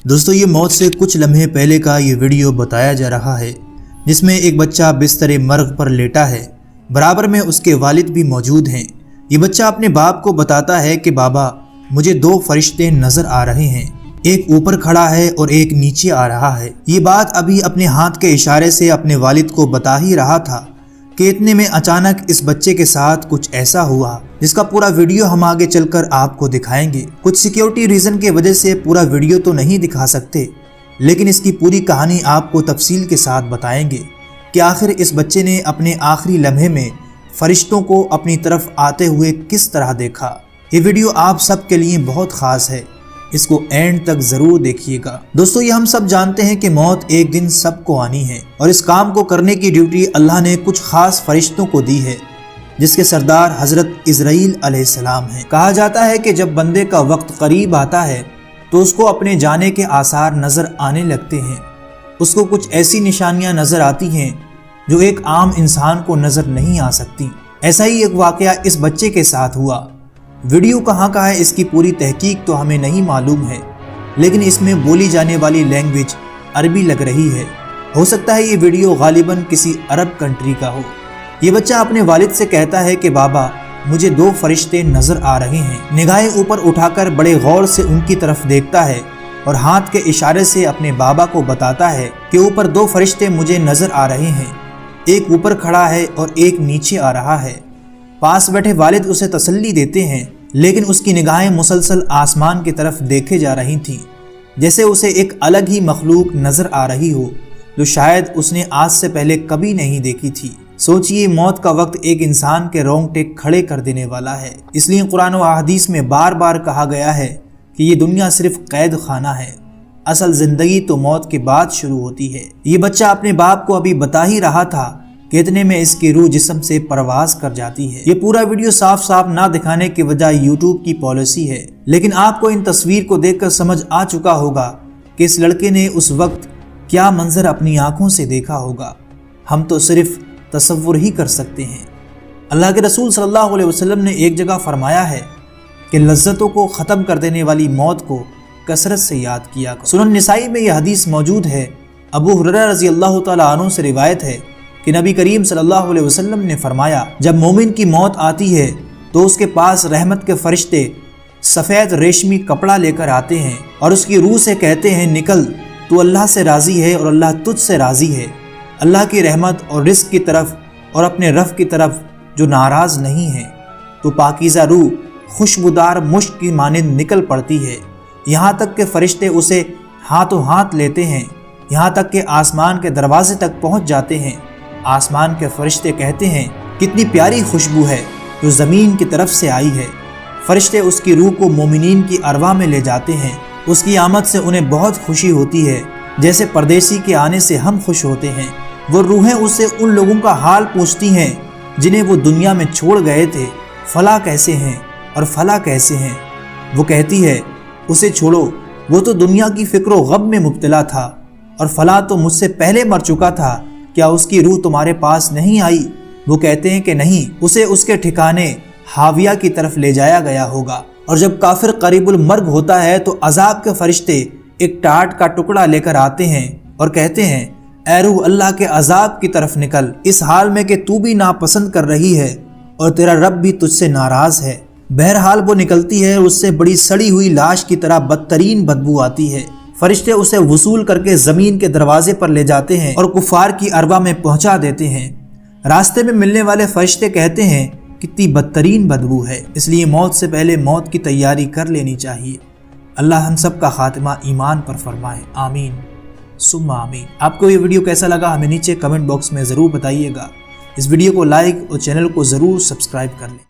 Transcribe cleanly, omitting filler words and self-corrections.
دوستو یہ موت سے کچھ لمحے پہلے کا یہ ویڈیو بتایا جا رہا ہے جس میں ایک بچہ بستر مرگ پر لیٹا ہے، برابر میں اس کے والد بھی موجود ہیں۔ یہ بچہ اپنے باپ کو بتاتا ہے کہ بابا مجھے دو فرشتے نظر آ رہے ہیں، ایک اوپر کھڑا ہے اور ایک نیچے آ رہا ہے۔ یہ بات ابھی اپنے ہاتھ کے اشارے سے اپنے والد کو بتا ہی رہا تھا کہ اتنے میں اچانک اس بچے کے ساتھ کچھ ایسا ہوا جس کا پورا ویڈیو ہم آگے چل کر آپ کو دکھائیں گے۔ کچھ سیکیورٹی ریزن کی وجہ سے پورا ویڈیو تو نہیں دکھا سکتے، لیکن اس کی پوری کہانی آپ کو تفصیل کے ساتھ بتائیں گے کہ آخر اس بچے نے اپنے آخری لمحے میں فرشتوں کو اپنی طرف آتے ہوئے کس طرح دیکھا۔ یہ ویڈیو آپ سب کے لیے بہت خاص ہے، اس کو اینڈ تک ضرور دیکھیے گا۔ دوستو یہ ہم سب جانتے ہیں کہ موت ایک دن سب کو آنی ہے، اور اس کام کو کرنے کی ڈیوٹی اللہ نے کچھ خاص فرشتوں کو دی ہے جس کے سردار حضرت اسرائیل علیہ السلام ہیں۔ کہا جاتا ہے کہ جب بندے کا وقت قریب آتا ہے تو اس کو اپنے جانے کے آثار نظر آنے لگتے ہیں، اس کو کچھ ایسی نشانیاں نظر آتی ہیں جو ایک عام انسان کو نظر نہیں آ سکتی۔ ایسا ہی ایک واقعہ اس بچے کے ساتھ ہوا۔ ویڈیو کہاں کا ہے اس کی پوری تحقیق تو ہمیں نہیں معلوم ہے، لیکن اس میں بولی جانے والی لینگویج عربی لگ رہی ہے۔ ہو سکتا ہے یہ ویڈیو غالباً کسی عرب کنٹری کا ہو۔ یہ بچہ اپنے والد سے کہتا ہے کہ بابا مجھے دو فرشتے نظر آ رہے ہیں۔ نگاہیں اوپر اٹھا کر بڑے غور سے ان کی طرف دیکھتا ہے اور ہاتھ کے اشارے سے اپنے بابا کو بتاتا ہے کہ اوپر دو فرشتے مجھے نظر آ رہے ہیں، ایک اوپر کھڑا ہے اور ایک نیچے آ رہا ہے۔ پاس بیٹھے والد اسے تسلی دیتے ہیں، لیکن اس کی نگاہیں مسلسل آسمان کی طرف دیکھے جا رہی تھیں، جیسے اسے ایک الگ ہی مخلوق نظر آ رہی ہو جو شاید اس نے آج سے پہلے کبھی نہیں دیکھی تھی۔ سوچئے موت کا وقت ایک انسان کے رونگٹے کھڑے کر دینے والا ہے، اس لیے قرآن و احادیث میں بار بار کہا گیا ہے کہ یہ دنیا صرف قید خانہ ہے، اصل زندگی تو موت کے بعد شروع ہوتی ہے۔ یہ بچہ اپنے باپ کو ابھی بتا ہی رہا تھا کہ اتنے میں اس کی روح جسم سے پرواز کر جاتی ہے۔ یہ پورا ویڈیو صاف صاف نہ دکھانے کی وجہ یوٹیوب کی پالیسی ہے، لیکن آپ کو ان تصویر کو دیکھ کر سمجھ آ چکا ہوگا کہ اس لڑکے نے اس وقت کیا منظر اپنی آنکھوں سے دیکھا ہوگا۔ ہم تو صرف تصور ہی کر سکتے ہیں۔ اللہ کے رسول صلی اللہ علیہ وسلم نے ایک جگہ فرمایا ہے کہ لذتوں کو ختم کر دینے والی موت کو کثرت سے یاد کیا کرو۔ سنن نسائی میں یہ حدیث موجود ہے۔ ابو ہریرہ رضی اللہ تعالیٰ عنہ سے روایت ہے کہ نبی کریم صلی اللہ علیہ وسلم نے فرمایا جب مومن کی موت آتی ہے تو اس کے پاس رحمت کے فرشتے سفید ریشمی کپڑا لے کر آتے ہیں اور اس کی روح سے کہتے ہیں نکل، تو اللہ سے راضی ہے اور اللہ تجھ سے راضی ہے، اللہ کی رحمت اور رزق کی طرف اور اپنے رب کی طرف جو ناراض نہیں ہے۔ تو پاکیزہ روح خوشبودار مشک کی مانند نکل پڑتی ہے، یہاں تک کہ فرشتے اسے ہاتھوں ہاتھ لیتے ہیں، یہاں تک کہ آسمان کے دروازے تک پہنچ جاتے ہیں۔ آسمان کے فرشتے کہتے ہیں کتنی پیاری خوشبو ہے جو زمین کی طرف سے آئی ہے۔ فرشتے اس کی روح کو مومنین کی ارواح میں لے جاتے ہیں، اس کی آمد سے انہیں بہت خوشی ہوتی ہے، جیسے پردیسی کے آنے سے ہم خوش ہوتے ہیں۔ وہ روحیں اس سے ان لوگوں کا حال پوچھتی ہیں جنہیں وہ دنیا میں چھوڑ گئے تھے، فلاں کیسے ہیں اور فلاں کیسے ہیں۔ وہ کہتی ہے اسے چھوڑو، وہ تو دنیا کی فکر و غم میں مبتلا تھا، اور فلاں تو مجھ سے پہلے مر چکا تھا، کیا اس کی روح تمہارے پاس نہیں آئی؟ وہ کہتے ہیں کہ نہیں، اسے اس کے ٹھکانے حاویہ کی طرف لے جایا گیا ہوگا۔ اور جب کافر قریب المرگ ہوتا ہے تو عذاب کے فرشتے ایک ٹاٹ کا ٹکڑا لے کر آتے ہیں اور کہتے ہیں اے روح اللہ کے عذاب کی طرف نکل، اس حال میں کہ تو بھی ناپسند کر رہی ہے اور تیرا رب بھی تجھ سے ناراض ہے۔ بہرحال وہ نکلتی ہے، اس سے بڑی سڑی ہوئی لاش کی طرح بدترین بدبو آتی ہے۔ فرشتے اسے وصول کر کے زمین کے دروازے پر لے جاتے ہیں اور کفار کی ارواح میں پہنچا دیتے ہیں۔ راستے میں ملنے والے فرشتے کہتے ہیں کتنی بدترین بدبو ہے، اس لیے موت سے پہلے موت کی تیاری کر لینی چاہیے۔ اللہ ہم سب کا خاتمہ ایمان پر فرمائے، آمین ثم آمین۔ آپ کو یہ ویڈیو کیسا لگا ہمیں نیچے کمنٹ باکس میں ضرور بتائیے گا۔ اس ویڈیو کو لائک اور چینل کو ضرور سبسکرائب کر لیں۔